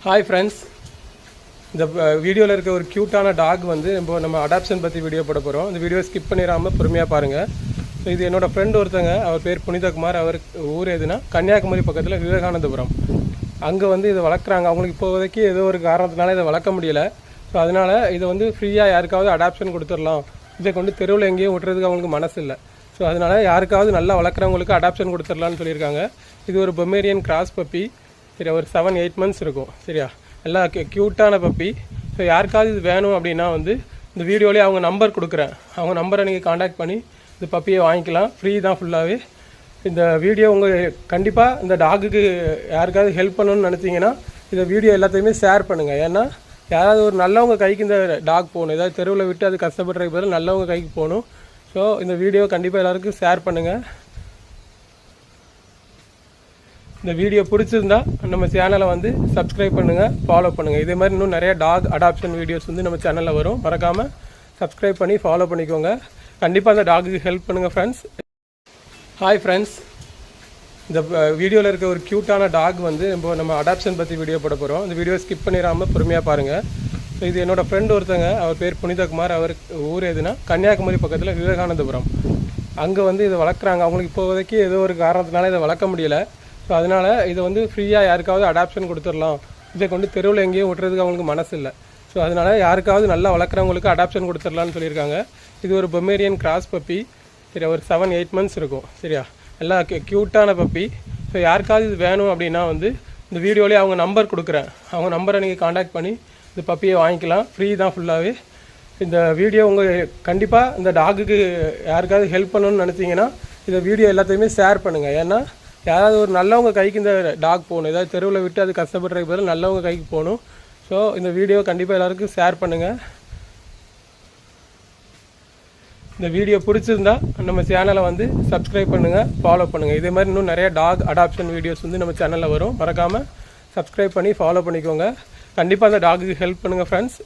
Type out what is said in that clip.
Hi friends, இந்த வீடியோவில் இருக்க ஒரு க்யூட்டான டாக் வந்து நம்ம அடாப்ஷன் பற்றி வீடியோ போட போகிறோம். இந்த வீடியோ ஸ்கிப் பண்ணிடாமல் பொறுமையாக பாருங்கள். ஸோ இது என்னோடய ஃப்ரெண்ட் ஒருத்தங்க, அவர் பேர் புனிதகுமார். அவர் ஊர் எதுனா கன்னியாகுமரி பக்கத்தில் விவேகானந்தபுரம். அங்கே வந்து இதை வளர்க்குறாங்க. அவங்களுக்கு இப்போதைக்கு ஏதோ ஒரு காரணத்தினால இதை வளர்க்க முடியலை. ஸோ அதனால் இதை வந்து ஃப்ரீயாக யாருக்காவது அடாப்ஷன் கொடுத்துடலாம், இதை கொண்டு தெருவில் எங்கேயும் விட்டுறதுக்கு அவங்களுக்கு மனசு இல்லை. ஸோ அதனால் யாருக்காவது நல்லா வளர்க்குறவங்களுக்கு அடாப்ஷன் கொடுத்துடலான்னு சொல்லியிருக்காங்க. இது ஒரு பொமேரியன் கிராஸ் பப்பி. சரி, ஒரு 7-8 மந்த்ஸ் இருக்கும். சரியா, எல்லாம் க்யூட்டான பப்பி. ஸோ யாருக்காவது இது வேணும் அப்படின்னா வந்து இந்த வீடியோலேயே அவங்க நம்பர் கொடுக்குறேன். அவங்க நம்பரை நீங்கள் காண்டாக்ட் பண்ணி இந்த பப்பியை வாங்கிக்கலாம். ஃப்ரீ தான் ஃபுல்லாகவே. இந்த வீடியோ உங்கள் கண்டிப்பாக இந்த டாகுக்கு யாருக்காவது ஹெல்ப் பண்ணணும்னு நினச்சிங்கன்னா இந்த வீடியோ எல்லாத்தையுமே ஷேர் பண்ணுங்கள். ஏன்னா யாராவது ஒரு நல்லவங்க கைக்கு இந்த டாக் போகணும். ஏதாவது தெருவில் விட்டு அது கஷ்டப்படுறதுக்கு பதில் நல்லவங்க கைக்கு போகணும். ஸோ இந்த வீடியோ கண்டிப்பாக எல்லாருக்கும் ஷேர் பண்ணுங்கள். இந்த வீடியோ பிடிச்சிருந்தா நம்ம சேனலை வந்து சப்ஸ்கிரைப் பண்ணுங்கள், ஃபாலோ பண்ணுங்கள். இதே மாதிரி இன்னும் நிறைய டாக் அடாப்ஷன் வீடியோஸ் வந்து நம்ம சேனலில் வரும். மறக்காமல் சப்ஸ்கிரைப் பண்ணி ஃபாலோ பண்ணிக்கோங்க. கண்டிப்பாக அந்த டாகுக்கு ஹெல்ப் பண்ணுங்கள் ஃப்ரெண்ட்ஸ். ஹாய் ஃப்ரெண்ட்ஸ், இந்த வீடியோவில் இருக்க ஒரு க்யூட்டான டாக் வந்து நம்ம அடாப்ஷன் பற்றி வீடியோ போட போகிறோம். இந்த வீடியோ ஸ்கிப் பண்ணிடாமல் பொறுமையாக பாருங்கள். ஸோ இது என்னோடய ஃப்ரெண்ட் ஒருத்தங்க, அவர் பேர் புனிதகுமார். அவர் ஊர் எதுனா கன்னியாகுமரி பக்கத்தில் விவேகானந்தபுரம். அங்கே வந்து இதை வளர்க்குறாங்க. அவங்களுக்கு இப்போதைக்கு ஏதோ ஒரு காரணத்தினால இதை வளர்க்க முடியலை. ஸோ அதனால் இதை வந்து ஃப்ரீயாக யாருக்காவது அடாப்ஷன் கொடுத்துடலாம், இதை கொண்டு தெருவில் எங்கேயும் விட்டுறதுக்கு அவங்களுக்கு மனசு இல்லை. ஸோ அதனால் யாருக்காவது நல்லா வளர்க்குறவங்களுக்கு அடாப்ஷன் கொடுத்துடலான்னு சொல்லியிருக்காங்க. இது ஒரு பொமேரியன் கிராஸ் பப்பி. சரி, ஒரு 7-8 மந்த்ஸ் இருக்கும். சரியா, எல்லாம் க்யூட்டான பப்பி. ஸோ யாருக்காவது இது வேணும் அப்படின்னா வந்து இந்த வீடியோலேயே அவங்க நம்பர் கொடுக்குறேன். அவங்க நம்பரை நீங்கள் காண்டாக்ட் பண்ணி இந்த பப்பியை வாங்கிக்கலாம். ஃப்ரீ தான் ஃபுல்லாகவே. இந்த வீடியோ உங்கள் கண்டிப்பாக இந்த டாகுக்கு யாருக்காவது ஹெல்ப் பண்ணணும்னு நினச்சிங்கன்னா இந்த வீடியோ எல்லாத்தையுமே ஷேர் பண்ணுங்கள். ஏன்னா யாராவது ஒரு நல்லவங்க கைக்கு இந்த டாக் போகணும். ஏதாவது தெருவில் விட்டு அது கஷ்டப்படுறதுக்கு பதில் நல்லவங்க கைக்கு போகணும். ஸோ இந்த வீடியோ கண்டிப்பாக எல்லாருக்கும் ஷேர் பண்ணுங்கள். இந்த வீடியோ பிடிச்சிருந்தா நம்ம சேனலை வந்து சப்ஸ்கிரைப் பண்ணுங்கள், ஃபாலோ பண்ணுங்கள். இதே மாதிரி இன்னும் நிறைய டாக் அடாப்ஷன் வீடியோஸ் வந்து நம்ம சேனலில் வரும். மறக்காமல் சப்ஸ்கிரைப் பண்ணி ஃபாலோ பண்ணிக்கோங்க. கண்டிப்பாக அந்த டாகுக்கு ஹெல்ப் பண்ணுங்கள் ஃப்ரெண்ட்ஸ்.